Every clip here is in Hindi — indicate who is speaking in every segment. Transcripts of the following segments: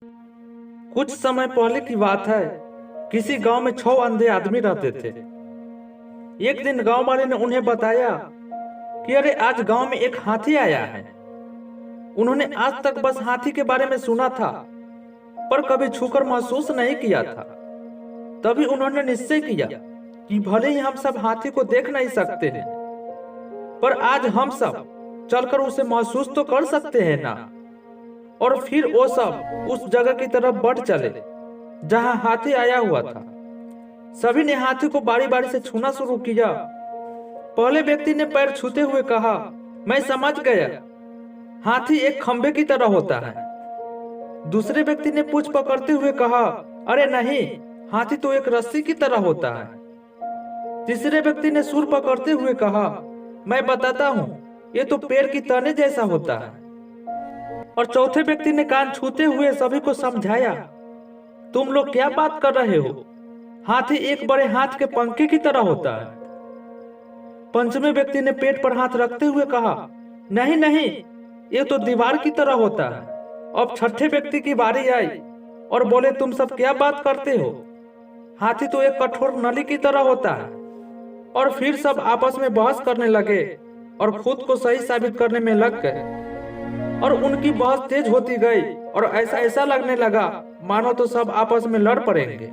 Speaker 1: कुछ समय पहले की बात है। किसी गांव में 6 अंधे आदमी रहते थे। एक दिन गांव वाले ने उन्हें बताया कि अरे आज गांव में एक हाथी आया है। उन्होंने आज तक बस हाथी के बारे में सुना था, पर कभी छूकर महसूस नहीं किया था। तभी उन्होंने निश्चय किया कि भले ही हम सब हाथी को देख नहीं सकते हैं, पर आज हम सब चलकर उसे महसूस तो कर सकते हैं ना। और फिर वो सब उस जगह की तरफ बढ़ चले जहां हाथी आया हुआ था। सभी ने हाथी को बारी बारी से छूना शुरू किया। पहले व्यक्ति ने पैर छूते हुए कहा, मैं समझ गया, हाथी एक खंभे की तरह होता है। दूसरे व्यक्ति ने पूंछ पकड़ते हुए कहा, अरे नहीं, हाथी तो एक रस्सी की तरह होता है। तीसरे व्यक्ति ने सुर पकड़ते हुए कहा, मैं बताता हूँ, ये तो पेड़ की तने जैसा होता है। और चौथे व्यक्ति ने कान छूते हुए सभी को समझाया, तुम लोग क्या बात कर रहे हो, हाथी एक बड़े हाथ के पंखे की तरह होता है। पंचवें व्यक्ति ने पेट पर हाथ रखते हुए कहा, नहीं नहीं, ये तो दीवार की तरह होता है। अब छठे व्यक्ति की बारी आई और बोले, तुम सब क्या बात करते हो, हाथी तो एक कठोर नली की तरह होता है। और फिर सब आपस में बहस करने लगे और खुद को सही साबित करने में लग गए। और उनकी बहस तेज होती गई और ऐसा ऐसा लगने लगा मानो तो सब आपस में लड़ पड़ेंगे।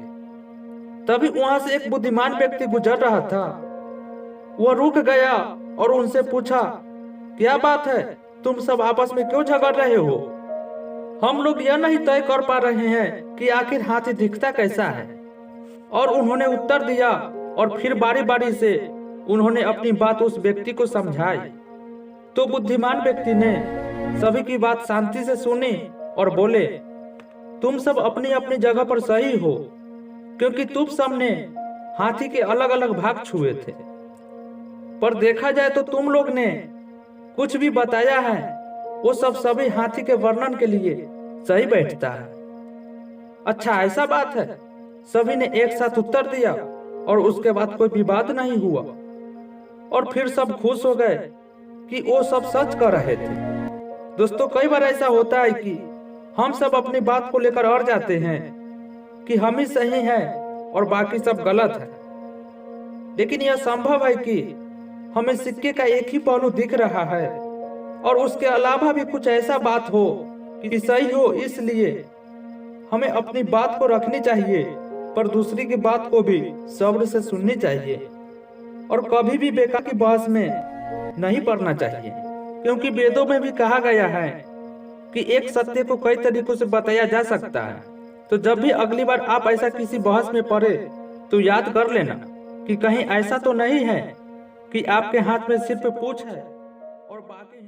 Speaker 1: तभी वहां से एक बुद्धिमान व्यक्ति गुजर रहा था। वह रुक गया और उनसे पूछा, क्या बात है, तुम सब आपस में क्यों झगड़ रहे हो? हम लोग यह नहीं तय कर पा रहे हैं कि आखिर हाथी दिखता कैसा है। और उन्होंने उत्तर दिया और फिर बारी बारी से उन्होंने अपनी बात उस व्यक्ति को समझाई। तो बुद्धिमान व्यक्ति ने सभी की बात शांति से सुनी और बोले, तुम सब अपनी अपनी जगह पर सही हो, क्योंकि तुम सब ने हाथी के अलग अलग भाग छुए थे। पर देखा जाए तो तुम लोग ने कुछ भी बताया है वो सब सभी हाथी के वर्णन के लिए सही बैठता है। अच्छा, ऐसा बात है, सभी ने एक साथ उत्तर दिया और उसके बाद कोई विवाद नहीं हुआ। और फिर सब खुश हो गए कि वो सब सच कर रहे थे। दोस्तों, कई बार ऐसा होता है कि हम सब अपनी बात को लेकर अड़ जाते हैं कि हम ही सही हैं और बाकी सब गलत है। लेकिन यह संभव है कि हमें सिक्के का एक ही पहलू दिख रहा है और उसके अलावा भी कुछ ऐसा बात हो कि सही हो। इसलिए हमें अपनी बात को रखनी चाहिए, पर दूसरी की बात को भी सब्र से सुननी चाहिए। और कभी भी बेकार की बहस में नहीं पड़ना चाहिए, क्योंकि वेदों में भी कहा गया है कि एक सत्य को कई तरीकों से बताया जा सकता है। तो जब भी अगली बार आप ऐसा किसी बहस में पड़े तो याद कर लेना कि कहीं ऐसा तो नहीं है कि आपके हाथ में सिर्फ पूंछ है और बाकी